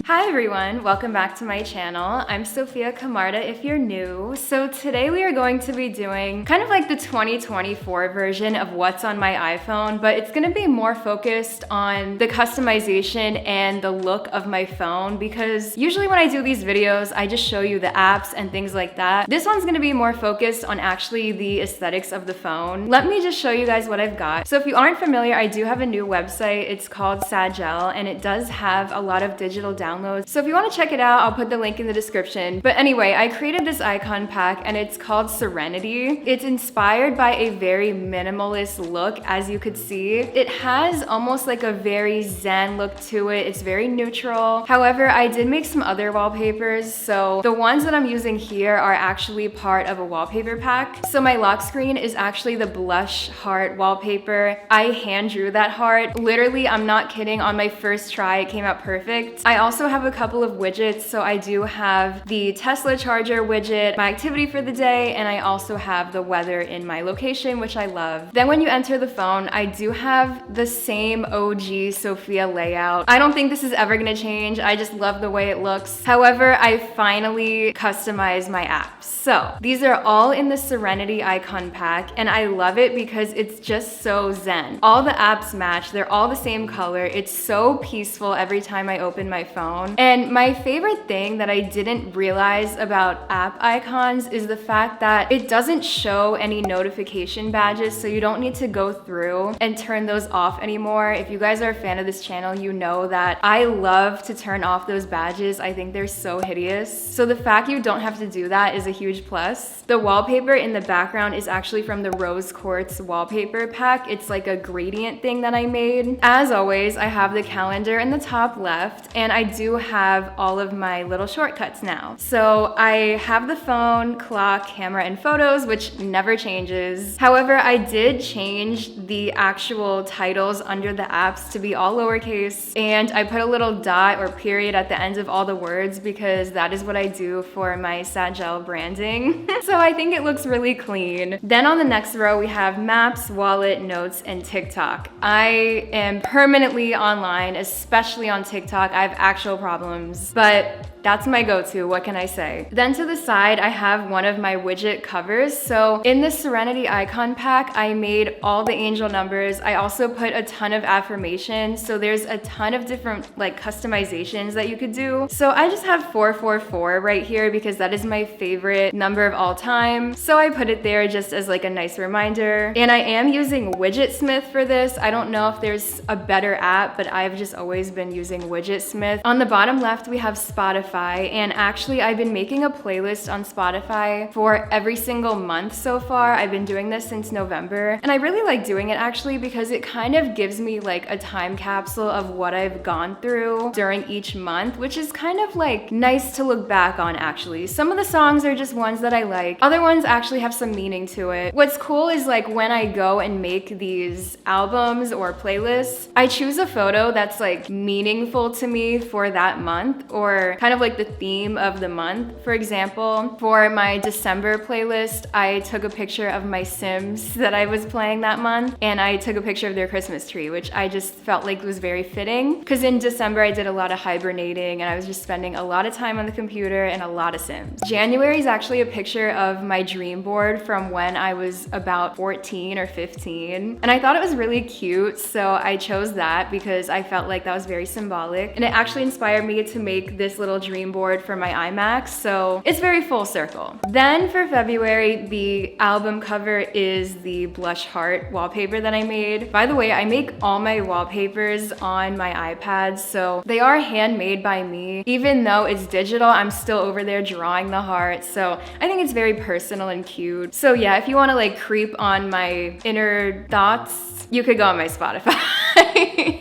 Hi everyone, welcome back to my channel. I'm Sophia Camarda if you're new. So today we are going to be doing kind of like the 2024 version of what's on my iPhone, but it's gonna be more focused on the customization and the look of my phone, because usually when I do these videos, I just show you the apps and things like that. This one's gonna be more focused on actually the aesthetics of the phone. Let me just show you guys what I've got. So if you aren't familiar, I do have a new website. It's called ZEN, and it does have a lot of digital downloads. So if you want to check it out, I'll put the link in the description. But anyway, I created this icon pack and it's called Serenity. It's inspired by a very minimalist look, as you could see. It has almost like a very zen look to it. It's very neutral. However, I did make some other wallpapers. So the ones that I'm using here are actually part of a wallpaper pack. So my lock screen is actually the blush heart wallpaper. I hand drew that heart. Literally, I'm not kidding, on my first try, it came out perfect. I also have a couple of widgets. So I do have the Tesla charger widget, my activity for the day, and I also have the weather in my location, which I love. Then when you enter the phone, I do have the same OG Sophia layout. I don't think this is ever gonna change. I just love the way it looks. However, I finally customized my apps. So these are all in the Serenity icon pack, and I love it because it's just so zen. All the apps match. They're all the same color. It's so peaceful every time I open my phone. And my favorite thing that I didn't realize about app icons is the fact that it doesn't show any notification badges, so you don't need to go through and turn those off anymore. If you guys are a fan of this channel, you know that I love to turn off those badges. I think they're so hideous. So the fact you don't have to do that is a huge plus. The wallpaper in the background is actually from the rose quartz wallpaper pack. It's like a gradient thing that I made. As always, I have the calendar in the top left, and I do have all of my little shortcuts now. So I have the phone, clock, camera, and photos, which never changes. However, I did change the actual titles under the apps to be all lowercase, and I put a little dot or period at the end of all the words because that is what I do for my Sagel branding. So I think it looks really clean. Then on the next row, we have Maps, Wallet, Notes, and TikTok. I am permanently online, especially on TikTok. I have actual problems, but that's my go-to, what can I say? Then to the side, I have one of my widget covers. So in the Serenity icon pack, I made all the angel numbers. I also put a ton of affirmations. So there's a ton of different like customizations that you could do. So I just have 444 right here because that is my favorite number of all time. So I put it there just as like a nice reminder. And I am using Widgetsmith for this. I don't know if there's a better app, but I've just always been using Widgetsmith. On the bottom left, we have Spotify. And actually, I've been making a playlist on Spotify for every single month so far. I've been doing this since November, and I really like doing it actually because it kind of gives me like a time capsule of what I've gone through during each month, which is kind of like nice to look back on actually. Some of the songs are just ones that I like. Other ones actually have some meaning to it. What's cool is like when I go and make these albums or playlists, I choose a photo that's like meaningful to me for that month, or kind of like the theme of the month. For example, for my December playlist, I took a picture of my Sims that I was playing that month, and I took a picture of their Christmas tree, which I just felt like was very fitting because in December I did a lot of hibernating and I was just spending a lot of time on the computer and a lot of Sims. January is actually a picture of my dream board from when I was about 14 or 15, and I thought it was really cute, so I chose that because I felt like that was very symbolic, and it actually inspired me to make this little dream board for my iMac, so it's very full circle. Then for February, the album cover is the blush heart wallpaper that I made. By the way, I make all my wallpapers on my iPad, so they are handmade by me. Even though it's digital, I'm still over there drawing the heart, so I think it's very personal and cute. So yeah, if you want to like creep on my inner thoughts, you could go on my Spotify.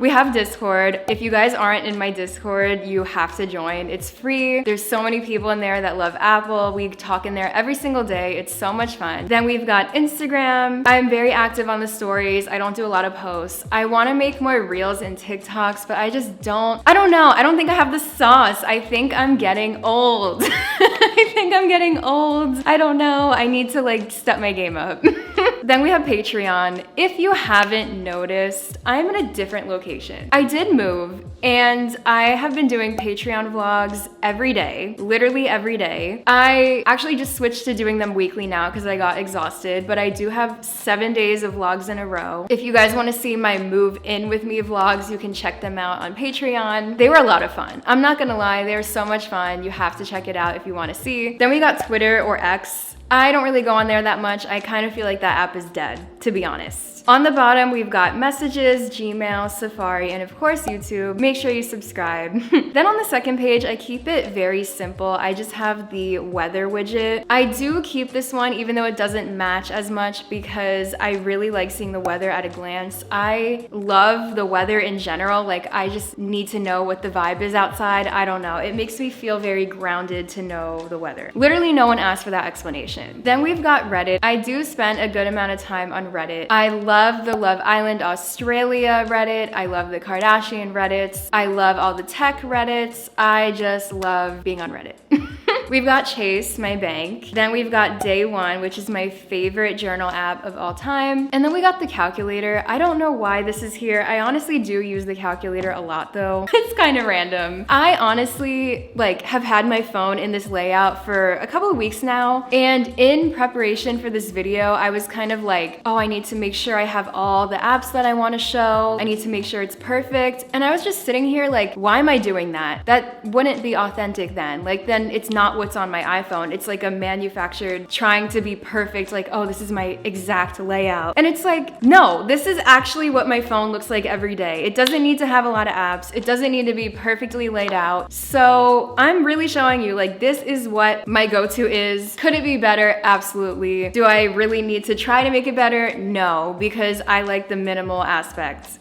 We have Discord. If you guys aren't in my Discord, you have to join. It's free. There's so many people in there that love Apple. We talk in there every single day. It's so much fun. Then we've got Instagram. I'm very active on the stories. I don't do a lot of posts. I want to make more reels and TikToks, but I just don't. I don't know. I don't think I have the sauce. I think I'm getting old. I think I'm getting old. I don't know. I need to like step my game up. Then we have Patreon. If you haven't noticed, I'm in a different location. I did move and I have been doing Patreon vlogs every day, literally every day. I actually just switched to doing them weekly now because I got exhausted, but I do have 7 days of vlogs in a row. If you guys want to see my move in with me vlogs, you can check them out on Patreon. They were a lot of fun. I'm not gonna lie, they were so much fun. You have to check it out if you want to see. Then we got Twitter, or X. I don't really go on there that much. I kind of feel like that app is dead, to be honest. On the bottom, we've got Messages, Gmail, Safari, and of course YouTube. Make sure you subscribe. Then on the second page, I keep it very simple. I just have the weather widget. I do keep this one even though it doesn't match as much because I really like seeing the weather at a glance. I love the weather in general. Like, I just need to know what the vibe is outside. I don't know. It makes me feel very grounded to know the weather. Literally no one asked for that explanation. Then we've got Reddit. I do spend a good amount of time on Reddit. I love the Love Island Australia Reddit. I love the Kardashian Reddits. I love all the tech Reddits. I just love being on Reddit. We've got Chase, my bank. Then we've got Day One, which is my favorite journal app of all time. And then we got the calculator. I don't know why this is here. I honestly do use the calculator a lot though. It's kind of random. I honestly have had my phone in this layout for a couple of weeks now. And in preparation for this video, I was kind of like, oh, I need to make sure I have all the apps that I want to show. I need to make sure it's perfect. And I was just sitting here like, why am I doing that? That wouldn't be authentic then. Like, then it's not what's on my iPhone. It's like a manufactured trying to be perfect, like, oh, this is my exact layout. And it's like, no, this is actually what my phone looks like every day. It doesn't need to have a lot of apps. It doesn't need to be perfectly laid out. So I'm really showing you, like, this is what my go-to is. Could it be better? Absolutely. Do I really need to try to make it better? No, because I like the minimal aspects.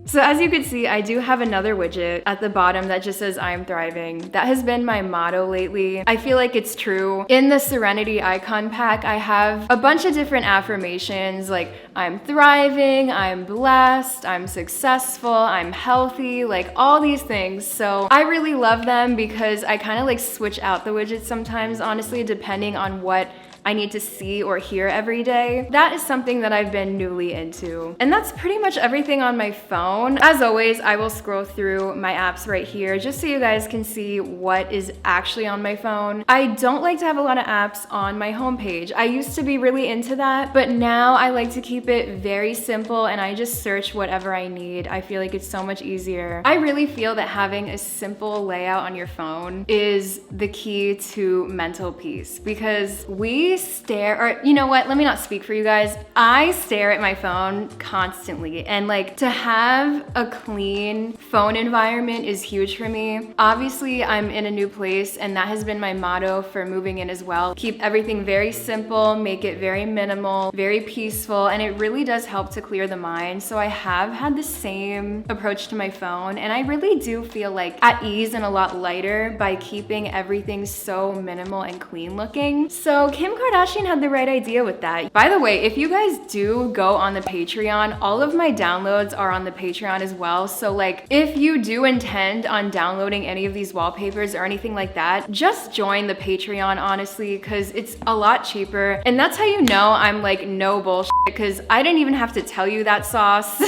So as you can see, I do have another widget at the bottom that just says I'm thriving. That has been my motto lately. I feel like it's true. In the Serenity icon pack, I have a bunch of different affirmations like I'm thriving, I'm blessed, I'm successful, I'm healthy, like all these things. So I really love them because I kind of like switch out the widgets sometimes, honestly, depending on what I need to see or hear every day. That is something that I've been newly into. And that's pretty much everything on my phone. As always, I will scroll through my apps right here just so you guys can see what is actually on my phone. I don't like to have a lot of apps on my homepage. I used to be really into that, but now I like to keep it very simple and I just search whatever I need. I feel like it's so much easier. I really feel that having a simple layout on your phone is the key to mental peace because we stare, or you know what, let me not speak for you guys. I stare at my phone constantly and like to have a clean phone environment is huge for me. Obviously, I'm in a new place and that has been my motto for moving in as well. Keep everything very simple, make it very minimal, very peaceful, and it really does help to clear the mind. So I have had the same approach to my phone and I really do feel like at ease and a lot lighter by keeping everything so minimal and clean looking. So Kim Kardashian had the right idea with that. By the way, if you guys do go on the Patreon, all of my downloads are on the Patreon as well. So like, if you do intend on downloading any of these wallpapers or anything like that, just join the Patreon, honestly, because it's a lot cheaper. And that's how you know I'm like no bullshit, because I didn't even have to tell you that sauce.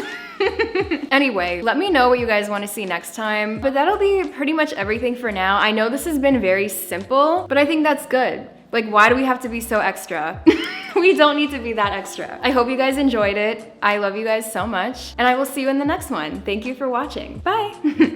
Anyway, let me know what you guys want to see next time. But that'll be pretty much everything for now. I know this has been very simple, but I think that's good. Like, why do we have to be so extra? We don't need to be that extra. I hope you guys enjoyed it. I love you guys so much, and I will see you in the next one. Thank you for watching. Bye.